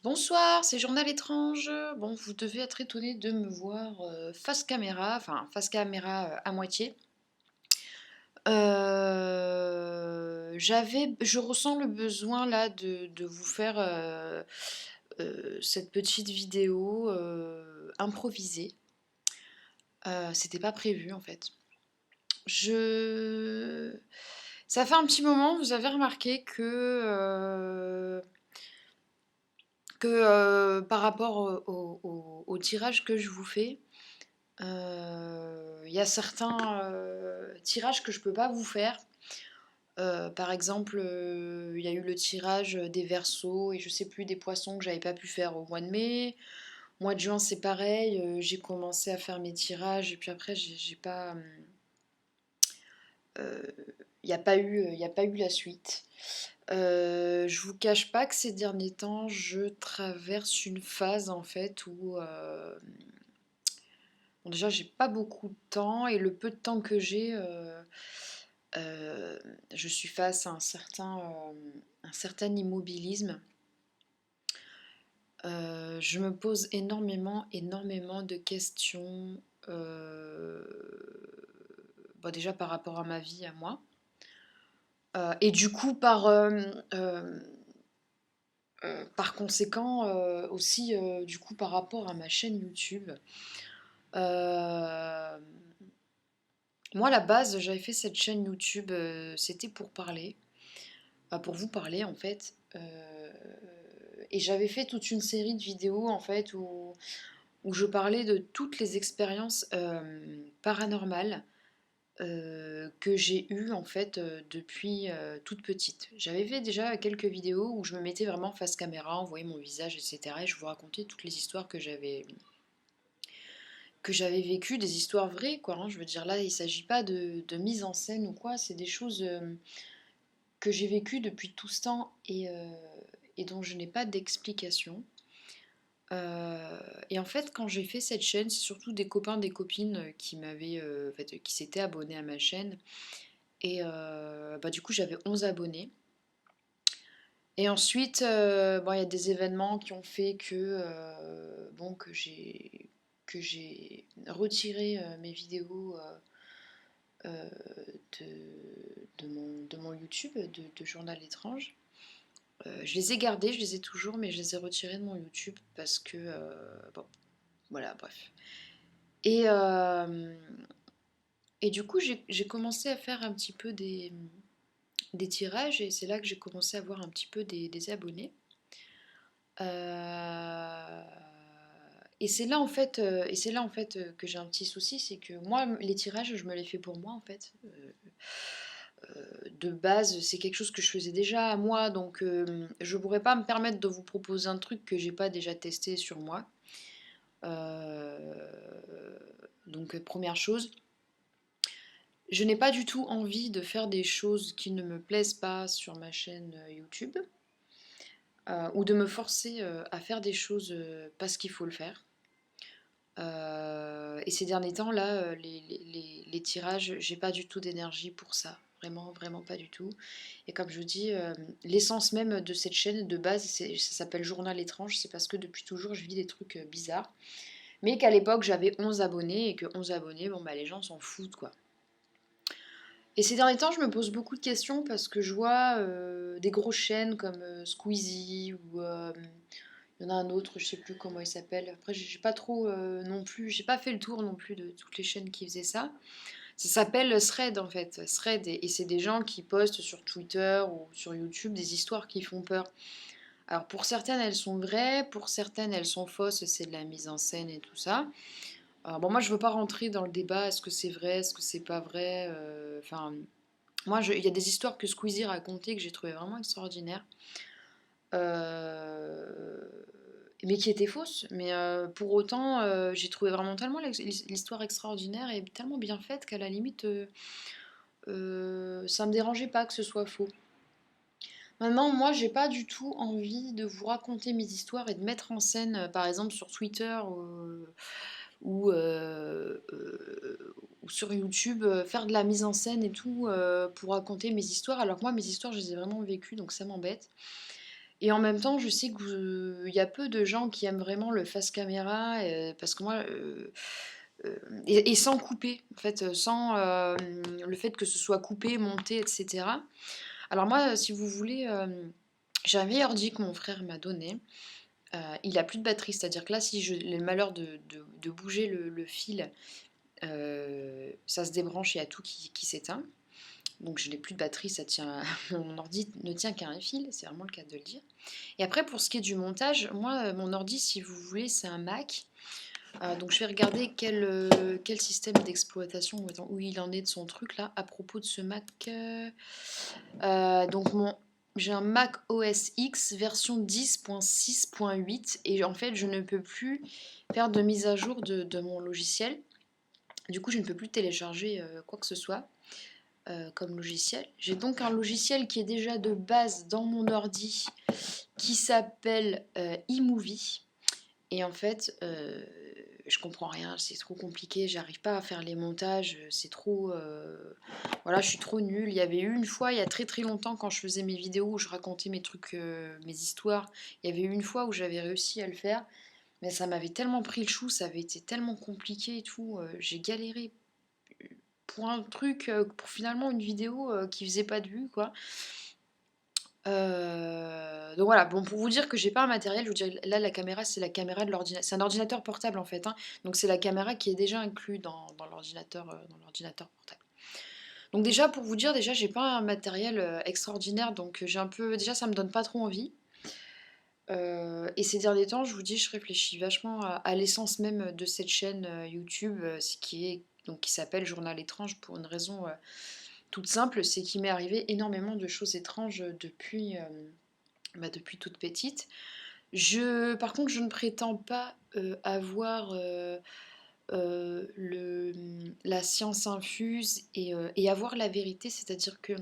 Bonsoir, c'est Journal étrange. Bon, vous devez être étonné de me voir face caméra, enfin face caméra à moitié. Je ressens le besoin là de vous faire cette petite vidéo improvisée. C'était pas prévu en fait. Je... Ça fait un petit moment, vous avez remarqué que par rapport au tirage que je vous fais, il y a certains tirages que je peux pas vous faire. Par exemple, il y a eu le tirage des Verseaux et je sais plus des Poissons que j'avais pas pu faire au mois de mai. Mois de juin, c'est pareil. J'ai commencé à faire mes tirages et puis après, j'ai pas. euh, Il n'y a pas eu, il y a pas eu la suite. Je vous cache pas que ces derniers temps, je traverse une phase en fait où bon, déjà j'ai pas beaucoup de temps et le peu de temps que j'ai, je suis face à un certain immobilisme. Je me pose énormément de questions. euh, Bon, déjà par rapport à ma vie, à moi. Et du coup, par conséquent, aussi, du coup, par rapport à ma chaîne YouTube. Euh, Moi, à la base, j'avais fait cette chaîne YouTube, c'était pour parler, pour vous parler en fait. Et j'avais fait toute une série de vidéos en fait où je parlais de toutes les expériences paranormales que j'ai eues en fait depuis toute petite. J'avais fait déjà quelques vidéos où je me mettais vraiment face caméra, on voyait mon visage, etc. Et je vous racontais toutes les histoires que j'avais vécues, des histoires vraies, quoi. Hein. Je veux dire, là, il ne s'agit pas de mise en scène ou quoi, c'est des choses que j'ai vécues depuis tout ce temps et dont je n'ai pas d'explication. Et en fait, quand j'ai fait cette chaîne, c'est surtout des copains, des copines qui m'avaient, en fait, qui s'étaient abonnés à ma chaîne. Et bah, du coup, j'avais 11 abonnés. Et ensuite, bon, il y a des événements qui ont fait bon, que j'ai retiré mes vidéos euh, de mon YouTube, de Journal étrange. Je les ai gardées, je les ai toujours, mais je les ai retirées de mon YouTube parce que, bon, voilà, bref. Et, euh, et du coup, j'ai commencé à faire un petit peu des tirages et c'est là que j'ai commencé à avoir un petit peu des abonnés. Euh, et c'est là en fait que j'ai un petit souci, c'est que moi les tirages je me les fais pour moi en fait. De base c'est quelque chose que je faisais déjà à moi donc je pourrais pas me permettre de vous proposer un truc que j'ai pas déjà testé sur moi. Donc première chose, je n'ai pas du tout envie de faire des choses qui ne me plaisent pas sur ma chaîne YouTube ou de me forcer à faire des choses parce qu'il faut le faire. Et ces derniers temps, là, les tirages, j'ai pas du tout d'énergie pour ça. Vraiment pas du tout. Et comme je vous dis, l'essence même de cette chaîne de base, ça s'appelle Journal étrange. C'est parce que depuis toujours, je vis des trucs bizarres. Mais qu'à l'époque, j'avais 11 abonnés et que 11 abonnés, bon, bah, les gens s'en foutent, quoi. Et ces derniers temps, je me pose beaucoup de questions parce que je vois des grosses chaînes comme Squeezie ou il y en a un autre, je sais plus comment il s'appelle. Après, j'ai pas trop non plus, j'ai pas fait le tour non plus de toutes les chaînes qui faisaient ça. Ça s'appelle Thread en fait, Thread, et c'est des gens qui postent sur Twitter ou sur YouTube des histoires qui font peur. Alors pour certaines, elles sont vraies, pour certaines, elles sont fausses, c'est de la mise en scène et tout ça. Alors, bon, moi, je veux pas rentrer dans le débat, est-ce que c'est vrai, est-ce que c'est pas vrai. Enfin, moi, il y a des histoires que Squeezie racontait que j'ai trouvé vraiment extraordinaires. Euh, mais qui étaient fausses. Mais pour autant, j'ai trouvé vraiment tellement l'histoire extraordinaire et tellement bien faite qu'à la limite, ça me dérangeait pas que ce soit faux. Maintenant, moi, j'ai pas du tout envie de vous raconter mes histoires et de mettre en scène, par exemple, sur Twitter ou, euh, euh, ou sur YouTube, faire de la mise en scène et tout pour raconter mes histoires. Alors que moi, mes histoires, je les ai vraiment vécues, donc ça m'embête. Et en même temps, je sais qu'il y a peu de gens qui aiment vraiment le face caméra, parce que moi, et sans couper, en fait, sans le fait que ce soit coupé, monté, etc. Alors moi, si vous voulez, j'ai un vieil ordi que mon frère m'a donné. Il a plus de batterie, c'est-à-dire que là, si j'ai le malheur de bouger le fil, ça se débranche et il y a tout qui s'éteint. Donc je n'ai plus de batterie, ça tient, mon ordi ne tient qu'à un fil, c'est vraiment le cas de le dire. Et après, pour ce qui est du montage, moi, mon ordi, si vous voulez, c'est un Mac. Donc je vais regarder quel système d'exploitation, où il en est de son truc là, à propos de ce Mac. Donc j'ai un Mac OS X version 10.6.8 et en fait je ne peux plus faire de mise à jour de mon logiciel. Du coup je ne peux plus télécharger quoi que ce soit comme logiciel. J'ai donc un logiciel qui est déjà de base dans mon ordi qui s'appelle eMovie. Et en fait, je comprends rien, c'est trop compliqué, j'arrive pas à faire les montages, c'est trop. Voilà, je suis trop nulle. Il y avait eu une fois, il y a très très longtemps, quand je faisais mes vidéos où je racontais mes trucs, mes histoires, il y avait eu une fois où j'avais réussi à le faire, mais ça m'avait tellement pris le chou, ça avait été tellement compliqué et tout, j'ai galéré pour un truc, pour finalement une vidéo qui faisait pas de vues, quoi. Donc voilà, bon, pour vous dire que j'ai pas un matériel, je vous dirais, là la caméra c'est la caméra de l'ordinateur, c'est un ordinateur portable en fait, hein. Donc c'est la caméra qui est déjà inclus dans l'ordinateur portable. Donc déjà pour vous dire, déjà j'ai pas un matériel extraordinaire, donc j'ai un peu, déjà ça me donne pas trop envie. Et ces derniers temps, je vous dis, je réfléchis vachement à l'essence même de cette chaîne YouTube, qui s'appelle Journal étrange pour une raison toute simple, c'est qu'il m'est arrivé énormément de choses étranges depuis toute petite. Par contre, je ne prétends pas avoir la science infuse et avoir la vérité, c'est-à-dire que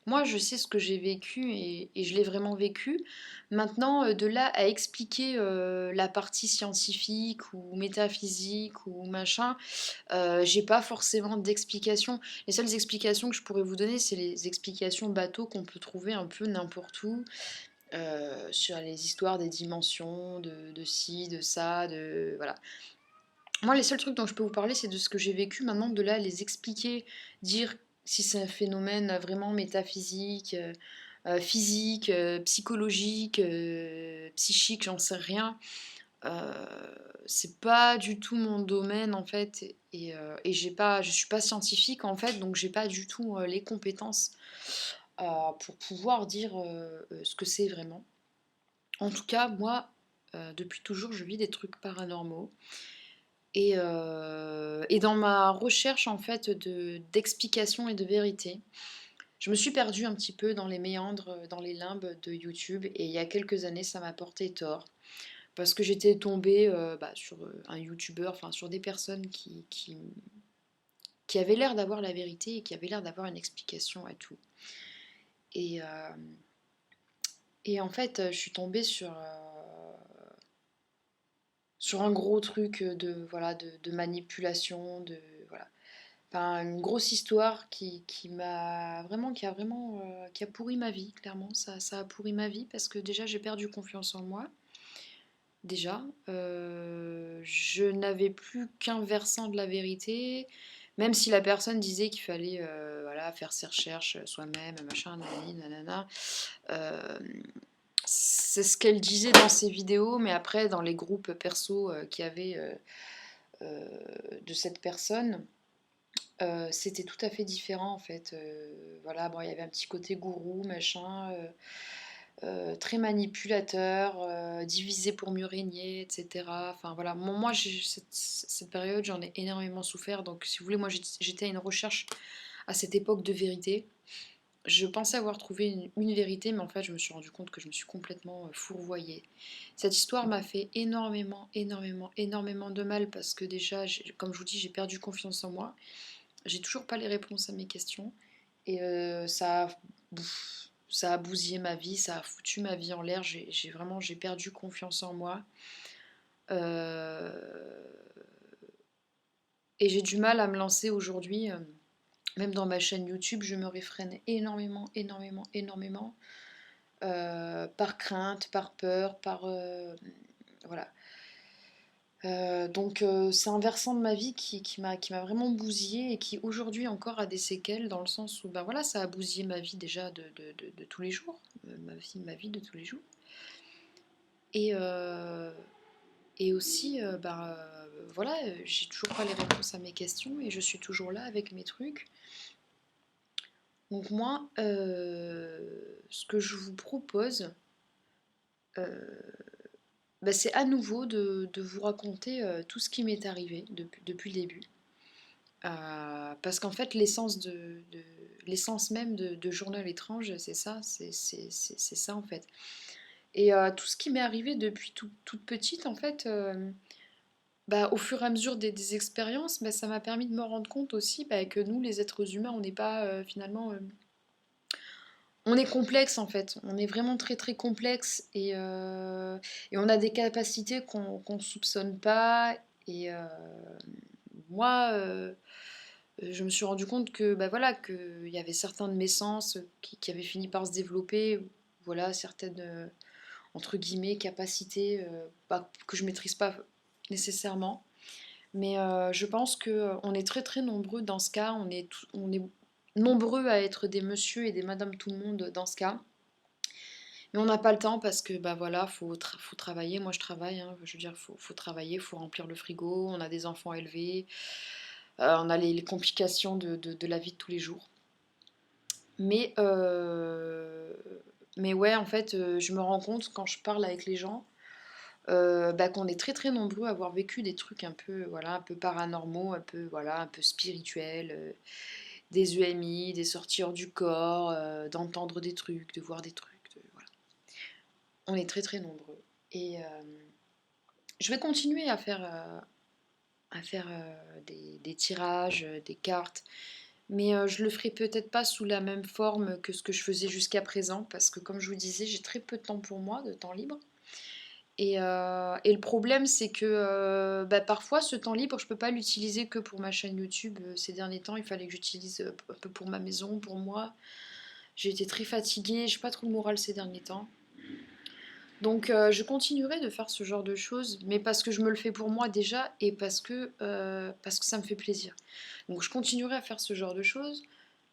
moi, je sais ce que j'ai vécu et je l'ai vraiment vécu. Maintenant, de là à expliquer la partie scientifique ou métaphysique ou machin, j'ai pas forcément d'explication. Les seules explications que je pourrais vous donner, c'est les explications bateaux qu'on peut trouver un peu n'importe où, sur les histoires des dimensions, de ci, de ça, voilà. Moi, les seuls trucs dont je peux vous parler, c'est de ce que j'ai vécu. Maintenant, de là, les expliquer, dire si c'est un phénomène vraiment métaphysique, physique, psychologique, psychique, j'en sais rien. Euh, c'est pas du tout mon domaine en fait, et je suis pas scientifique en fait, donc j'ai pas du tout les compétences pour pouvoir dire ce que c'est vraiment. En tout cas, moi, depuis toujours, je vis des trucs paranormaux. Et dans ma recherche en fait d'explications et de vérité, je me suis perdue un petit peu dans les méandres, dans les limbes de YouTube. Et il y a quelques années, ça m'a porté tort. Parce que j'étais tombée sur un YouTuber, enfin sur des personnes qui avaient l'air d'avoir la vérité et qui avaient l'air d'avoir une explication à tout. Et, euh, et en fait, je suis tombée sur un gros truc voilà, de manipulation, voilà. Enfin, une grosse histoire qui a pourri ma vie, clairement. Ça a pourri ma vie parce que déjà j'ai perdu confiance en moi. Déjà, je n'avais plus qu'un versant de la vérité, même si la personne disait qu'il fallait voilà, faire ses recherches soi-même, machin, nanani, nanana. Euh, c'est ce qu'elle disait dans ses vidéos, mais après, dans les groupes perso qu'il y avait euh, de cette personne, c'était tout à fait différent en fait. Voilà, bon, il y avait un petit côté gourou, machin, très manipulateur, divisé pour mieux régner, etc. Enfin voilà, moi cette période, j'en ai énormément souffert. Donc si vous voulez, moi j'étais à une recherche à cette époque de vérité. Je pensais avoir trouvé une vérité, mais en fait je me suis rendu compte que je me suis complètement fourvoyée. Cette histoire m'a fait énormément, énormément, énormément de mal parce que déjà, comme je vous dis, j'ai perdu confiance en moi. J'ai toujours pas les réponses à mes questions. Et ça a bousillé ma vie, ça a foutu ma vie en l'air. J'ai perdu confiance en moi. Euh, et j'ai du mal à me lancer aujourd'hui. Même dans ma chaîne YouTube, je me réfrène énormément, énormément, énormément. par crainte, par peur, voilà. Donc c'est un versant de ma vie qui m'a vraiment bousillée et qui aujourd'hui encore a des séquelles dans le sens où ben voilà, ça a bousillé ma vie déjà de tous les jours, ma vie de tous les jours. Et, euh, et aussi, voilà, j'ai toujours pas les réponses à mes questions et je suis toujours là avec mes trucs. Donc moi, ce que je vous propose, euh, c'est à nouveau de vous raconter tout ce qui m'est arrivé depuis le début. Parce qu'en fait, l'essence même de Journal étrange, c'est ça, c'est ça en fait. Et tout ce qui m'est arrivé depuis toute petite, en fait, au fur et à mesure des expériences, ça m'a permis de me rendre compte aussi que nous, les êtres humains, on n'est pas finalement... on est complexe en fait, on est vraiment très très complexe et on a des capacités qu'on ne soupçonne pas. Et moi, je me suis rendu compte que voilà, qu'il y avait certains de mes sens qui avaient fini par se développer, voilà, certaines entre guillemets capacités que je maîtrise pas nécessairement. Mais je pense que on est très très nombreux dans ce cas, on est nombreux à être des monsieur et des madame tout le monde dans ce cas. Mais on n'a pas le temps parce que voilà, faut travailler. Moi je travaille, hein, je veux dire, faut travailler, faut remplir le frigo, on a des enfants à élever, on a les complications de la vie de tous les jours. Mais, euh, mais ouais, en fait, je me rends compte quand je parle avec les gens qu'on est très très nombreux à avoir vécu des trucs un peu, voilà, un peu paranormaux, un peu, voilà, un peu spirituels, des UMI, des sorties hors du corps, d'entendre des trucs, de voir des trucs, voilà. On est très très nombreux. Et je vais continuer à faire des tirages, des cartes, mais je le ferai peut-être pas sous la même forme que ce que je faisais jusqu'à présent, parce que comme je vous disais, j'ai très peu de temps pour moi, de temps libre. Et le problème, c'est que parfois, ce temps libre, je peux pas l'utiliser que pour ma chaîne YouTube. Ces derniers temps, il fallait que j'utilise un peu pour ma maison, pour moi. J'ai été très fatiguée, j'ai pas trop le moral ces derniers temps. Donc je continuerai de faire ce genre de choses, mais parce que je me le fais pour moi déjà et parce que ça me fait plaisir. Donc je continuerai à faire ce genre de choses,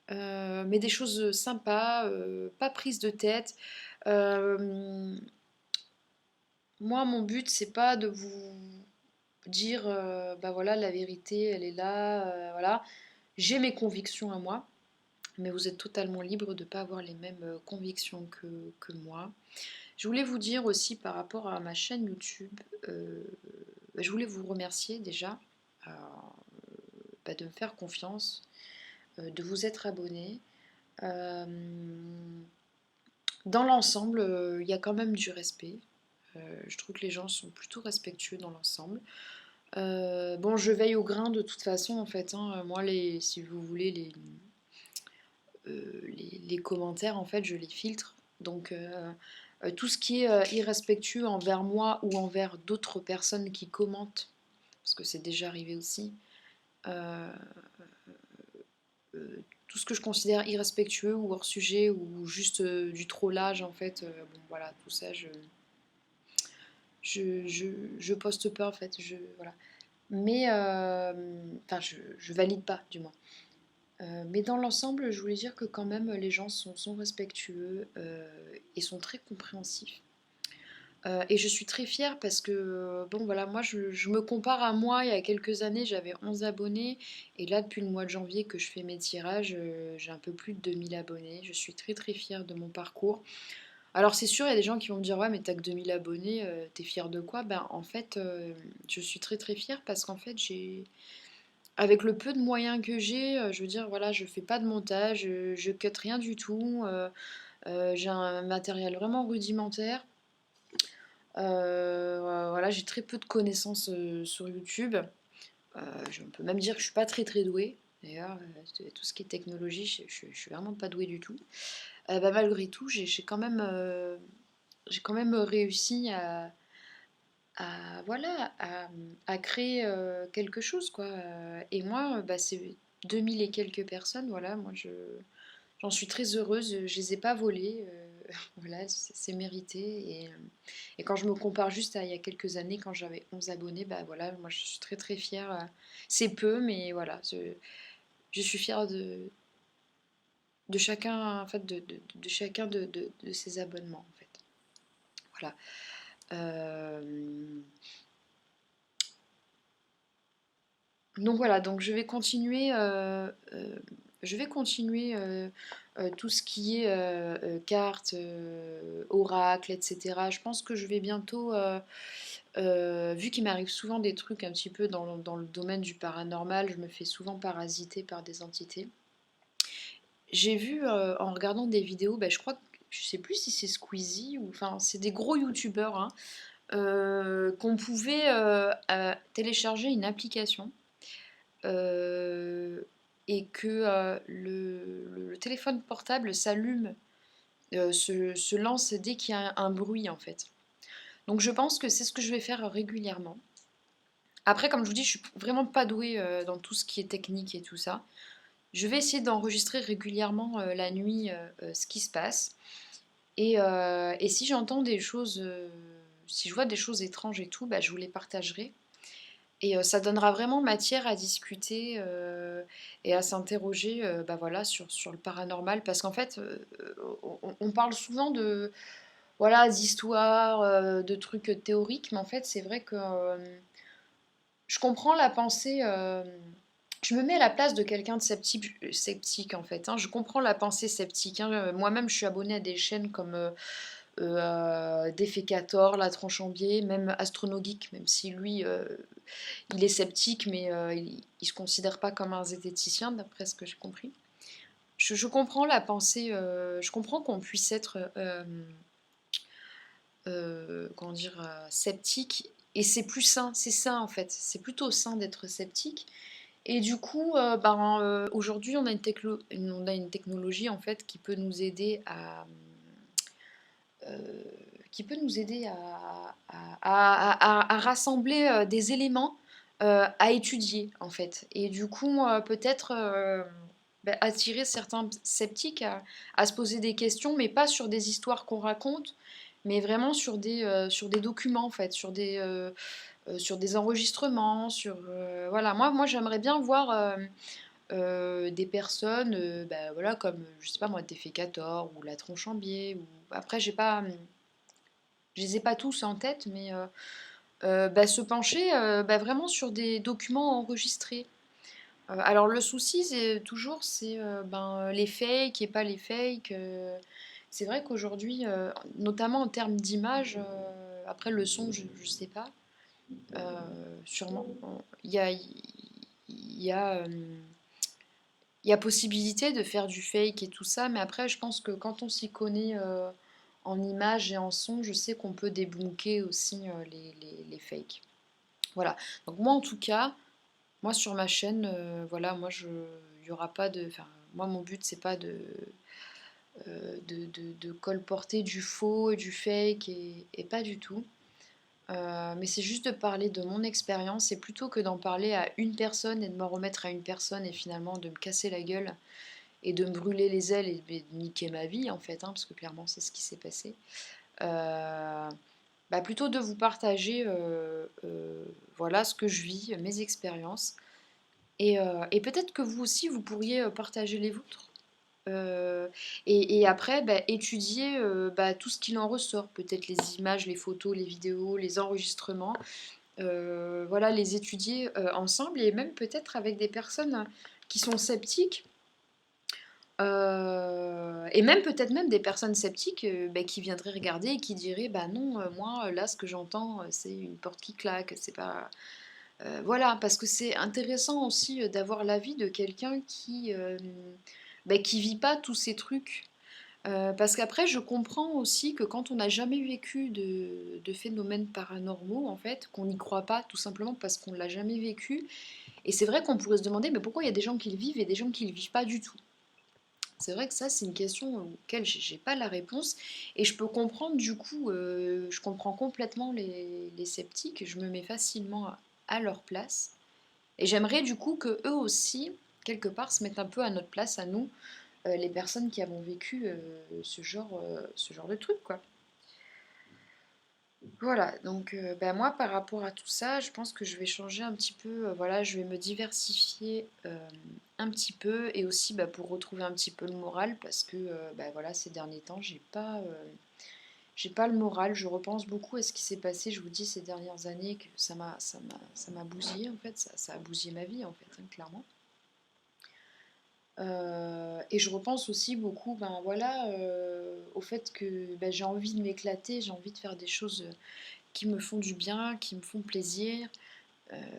mais des choses sympas, pas prises de tête. Euh, Moi, mon but, c'est pas de vous dire, voilà, la vérité, elle est là, voilà. J'ai mes convictions à moi, mais vous êtes totalement libre de ne pas avoir les mêmes convictions que moi. Je voulais vous dire aussi par rapport à ma chaîne YouTube, euh, je voulais vous remercier déjà euh, de me faire confiance, de vous être abonné. Euh, dans l'ensemble, il y a quand même du respect. Je trouve que les gens sont plutôt respectueux dans l'ensemble. Bon, je veille au grain de toute façon, en fait, hein. Moi, si vous voulez, les commentaires, en fait, je les filtre. Donc, tout ce qui est irrespectueux envers moi ou envers d'autres personnes qui commentent, parce que c'est déjà arrivé aussi, euh, tout ce que je considère irrespectueux ou hors sujet ou juste du trollage, en fait, bon, voilà, tout ça, je poste pas, en fait, voilà. Mais, enfin, je valide pas, du moins. Mais dans l'ensemble, je voulais dire que quand même les gens sont respectueux et sont très compréhensifs. Et je suis très fière parce que, bon voilà, moi je me compare à moi, il y a quelques années j'avais 11 abonnés et là depuis le mois de janvier que je fais mes tirages, j'ai un peu plus de 2000 abonnés. Je suis très très fière de mon parcours. Alors c'est sûr, il y a des gens qui vont me dire ouais mais t'as que 2000 abonnés, t'es fière de quoi? Ben en fait, je suis très très fière parce qu'en fait avec le peu de moyens que j'ai, je veux dire, voilà, je fais pas de montage, je cut rien du tout. J'ai un matériel vraiment rudimentaire. Voilà, j'ai très peu de connaissances sur YouTube. On peut même dire que je suis pas très très douée. D'ailleurs, tout ce qui est technologie, je suis vraiment pas douée du tout. Malgré tout, j'ai quand même réussi voilà, à créer quelque chose, quoi. Et moi, c'est 2000 et quelques personnes, voilà, j'en suis très heureuse, je les ai pas volées. voilà, c'est mérité. Et quand je me compare juste à il y a quelques années, quand j'avais 11 abonnés, bah voilà, moi je suis très très fière. C'est peu, mais voilà, je suis fière de chacun, en fait, de chacun de ces abonnements, en fait. Voilà. Euh, donc voilà, donc je vais continuer tout ce qui est cartes, oracle, etc. Je pense que je vais bientôt, vu qu'il m'arrive souvent des trucs un petit peu dans le domaine du paranormal, je me fais souvent parasiter par des entités. J'ai vu en regardant des vidéos, bah, je crois que je sais plus si c'est Squeezie ou enfin c'est des gros youtubeurs hein, qu'on pouvait télécharger une application euh, et que le téléphone portable s'allume, se lance dès qu'il y a un bruit en fait. Donc je pense que c'est ce que je vais faire régulièrement. Après, comme je vous dis, je suis vraiment pas douée dans tout ce qui est technique et tout ça. Je vais essayer d'enregistrer régulièrement la nuit ce qui se passe. Et si j'entends des choses, si je vois des choses étranges et tout, bah, je vous les partagerai. Et ça donnera vraiment matière à discuter et à s'interroger bah voilà, sur le paranormal. Parce qu'en fait, on parle souvent de voilà, d'histoires, de trucs théoriques, mais en fait, c'est vrai que je comprends la pensée. Je me mets à la place de quelqu'un de sceptique en fait. Hein. Je comprends la pensée sceptique. Hein. Moi-même, je suis abonnée à des chaînes comme Défécator, La Tronche en Biais, même Astronogeek, même si lui, il est sceptique, mais il se considère pas comme un zététicien, d'après ce que j'ai compris. Je comprends la pensée, je comprends qu'on puisse être, comment dire, sceptique, et c'est plus sain, c'est sain en fait, c'est plutôt sain d'être sceptique. Et du coup, aujourd'hui, on a une technologie en fait qui peut nous aider euh, à rassembler des éléments à étudier en fait. Et du coup, peut-être attirer certains sceptiques à se poser des questions, mais pas sur des histoires qu'on raconte, mais vraiment sur des documents en fait, sur des enregistrements, voilà. Moi j'aimerais bien voir des personnes, bah, voilà, comme je sais pas moi, Défécator ou La Tronche en Biais. Ou... Après, je les ai pas tous en tête, mais bah, se pencher bah, vraiment sur des documents enregistrés. Alors le souci, c'est toujours ben, les fakes et pas les fakes. C'est vrai qu'aujourd'hui, notamment en termes d'image, après le son, je sais pas, sûrement, il y a, il y a possibilité de faire du fake et tout ça, mais après, je pense que quand on s'y connaît en images et en son, je sais qu'on peut débunker aussi les fakes. Voilà. Donc moi, en tout cas, moi sur ma chaîne, voilà, il y aura pas de, enfin, moi mon but c'est pas de colporter du faux et du fake et pas du tout. Mais c'est juste de parler de mon expérience et plutôt que d'en parler à une personne et de m'en remettre à une personne et finalement de me casser la gueule et de me brûler les ailes et de niquer ma vie en fait, hein, parce que clairement c'est ce qui s'est passé. Euh, Bah, plutôt de vous partager voilà ce que je vis, mes expériences. Et peut-être que vous aussi vous pourriez partager les vôtres. Et après bah, étudier bah, tout ce qu'il en ressort, peut-être les images, les photos, les vidéos, les enregistrements, voilà, les étudier ensemble et même peut-être avec des personnes qui sont sceptiques. Et même peut-être même des personnes sceptiques bah, qui viendraient regarder et qui diraient bah non moi là ce que j'entends c'est une porte qui claque c'est pas voilà parce que c'est intéressant aussi d'avoir l'avis de quelqu'un bah, qui vit pas tous ces trucs. Parce qu'après je comprends aussi que quand on n'a jamais vécu de phénomènes paranormaux en fait qu'on n'y croit pas tout simplement parce qu'on l'a jamais vécu et c'est vrai qu'on pourrait se demander mais pourquoi il y a des gens qui le vivent et des gens qui le vivent pas du tout. C'est vrai que ça, c'est une question auquel j'ai pas la réponse. Et je peux comprendre, du coup, je comprends complètement les sceptiques. Je me mets facilement à leur place. Et j'aimerais, du coup, que eux aussi, quelque part, se mettent un peu à notre place, à nous, les personnes qui avons vécu ce genre de truc, quoi. Voilà, donc bah, moi par rapport à tout ça, je pense que je vais changer un petit peu, voilà, je vais me diversifier un petit peu et aussi bah, pour retrouver un petit peu le moral parce que bah, voilà, ces derniers temps, j'ai pas le moral, je repense beaucoup à ce qui s'est passé, je vous dis ces dernières années que ça m'a bousillé en fait, ça a bousillé ma vie en fait, hein, clairement. Et je repense aussi beaucoup ben, voilà, au fait que ben, j'ai envie de m'éclater, j'ai envie de faire des choses qui me font du bien, qui me font plaisir.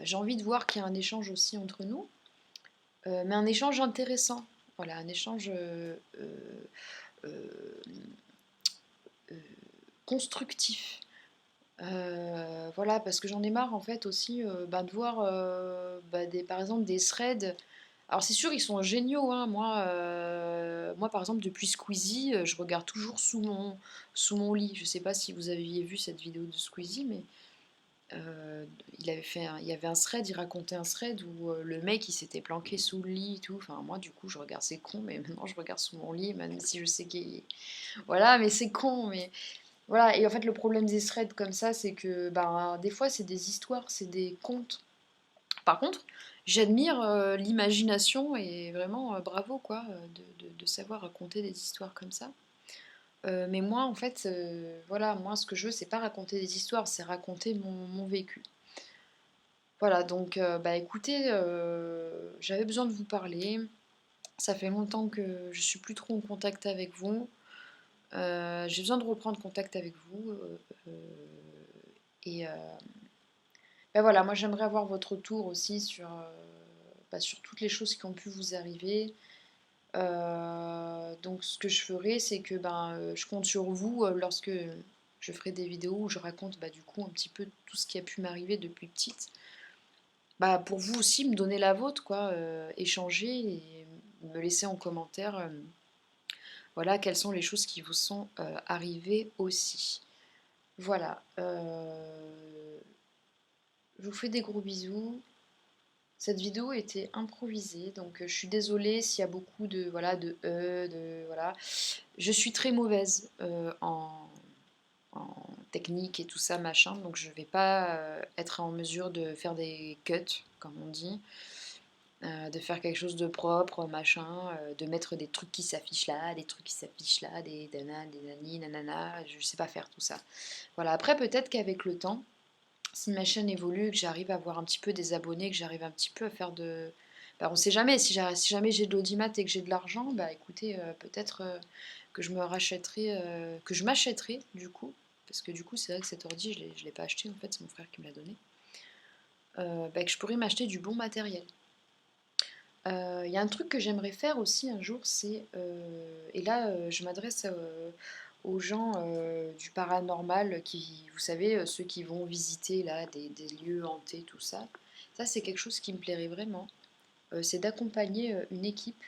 J'ai envie de voir qu'il y a un échange aussi entre nous, mais un échange intéressant. Voilà, un échange euh, euh, constructif. Voilà, parce que j'en ai marre en fait aussi bah, de voir bah, par exemple des threads. Alors c'est sûr, ils sont géniaux, hein. Moi, par exemple, depuis Squeezie, je regarde toujours sous mon lit. Je sais pas si vous aviez vu cette vidéo de Squeezie, mais il y avait un thread, il racontait un thread où le mec il s'était planqué sous le lit et tout. Enfin, moi, du coup, je regarde, c'est con, mais maintenant je regarde sous mon lit, même si je sais qu'il. Voilà, mais c'est con, mais. Voilà, et en fait, le problème des threads comme ça, c'est que ben, des fois, c'est des histoires, c'est des contes. Par contre, j'admire l'imagination et vraiment bravo, quoi, de savoir raconter des histoires comme ça. Mais moi, en fait, voilà, moi, ce que je veux, c'est pas raconter des histoires, c'est raconter mon vécu. Voilà, donc, bah écoutez, j'avais besoin de vous parler. Ça fait longtemps que je suis plus trop en contact avec vous. J'ai besoin de reprendre contact avec vous. Et bah voilà, moi j'aimerais avoir votre retour aussi sur, bah, sur toutes les choses qui ont pu vous arriver. Donc ce que je ferai, c'est que ben, je compte sur vous lorsque je ferai des vidéos où je raconte bah, du coup un petit peu tout ce qui a pu m'arriver depuis petite. Bah, pour vous aussi me donner la vôtre, quoi, échanger et me laisser en commentaire voilà, quelles sont les choses qui vous sont arrivées aussi. Voilà, je vous fais des gros bisous. Cette vidéo était improvisée, donc je suis désolée s'il y a beaucoup de voilà de voilà. Je suis très mauvaise en technique et tout ça machin, donc je vais pas être en mesure de faire des cuts comme on dit, de faire quelque chose de propre machin, de mettre des trucs qui s'affichent là, des trucs qui s'affichent là, des nanas, des nani, nanana. Je sais pas faire tout ça. Voilà. Après peut-être qu'avec le temps si ma chaîne évolue, que j'arrive à avoir un petit peu des abonnés, que j'arrive un petit peu à faire de. Bah, on sait jamais, si jamais j'ai de l'audimat et que j'ai de l'argent, bah écoutez, peut-être que je me rachèterai, que je m'achèterai du coup, parce que du coup c'est vrai que cet ordi je l'ai pas acheté en fait, c'est mon frère qui me l'a donné, bah, que je pourrais m'acheter du bon matériel. Il y a un truc que j'aimerais faire aussi un jour, c'est, et là je m'adresse aux gens du paranormal qui, vous savez, ceux qui vont visiter là des lieux hantés, tout ça. Ça, c'est quelque chose qui me plairait vraiment. C'est d'accompagner une équipe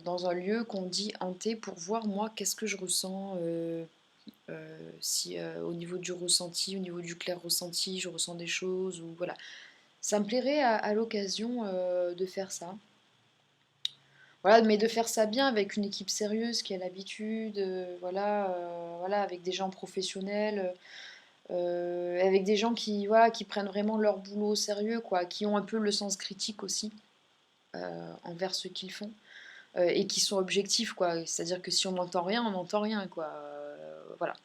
dans un lieu qu'on dit hanté pour voir moi qu'est-ce que je ressens, si au niveau du ressenti, au niveau du clair ressenti, je ressens des choses ou voilà. Ça me plairait à l'occasion de faire ça. Voilà, mais de faire ça bien avec une équipe sérieuse qui a l'habitude, voilà, voilà, avec des gens professionnels, avec des gens qui, voilà, qui prennent vraiment leur boulot au sérieux, quoi, qui ont un peu le sens critique aussi envers ce qu'ils font et qui sont objectifs, quoi. C'est-à-dire que si on n'entend rien, on n'entend rien, quoi. Voilà.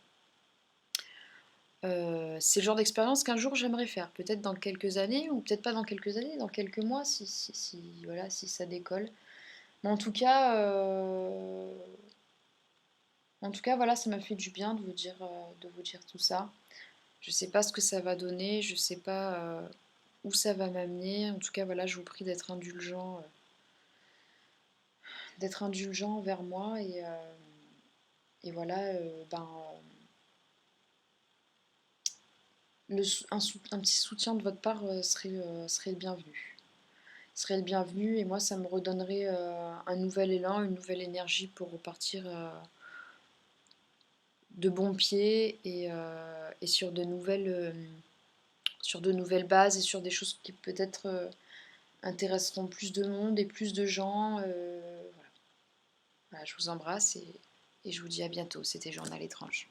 C'est le genre d'expérience qu'un jour j'aimerais faire, peut-être dans quelques années, ou peut-être pas dans quelques années, dans quelques mois, voilà, si ça décolle. Mais en tout cas, voilà, ça m'a fait du bien de vous dire tout ça. Je sais pas ce que ça va donner, je sais pas où ça va m'amener. En tout cas, voilà, je vous prie d'être indulgent envers moi et voilà, ben, un petit soutien de votre part serait le bienvenu. Serait le bienvenu et moi, ça me redonnerait un nouvel élan, une nouvelle énergie pour repartir de bons pieds et sur de nouvelles bases et sur des choses qui peut-être intéresseront plus de monde et plus de gens. Voilà. Voilà, je vous embrasse et je vous dis à bientôt. C'était Journal étrange.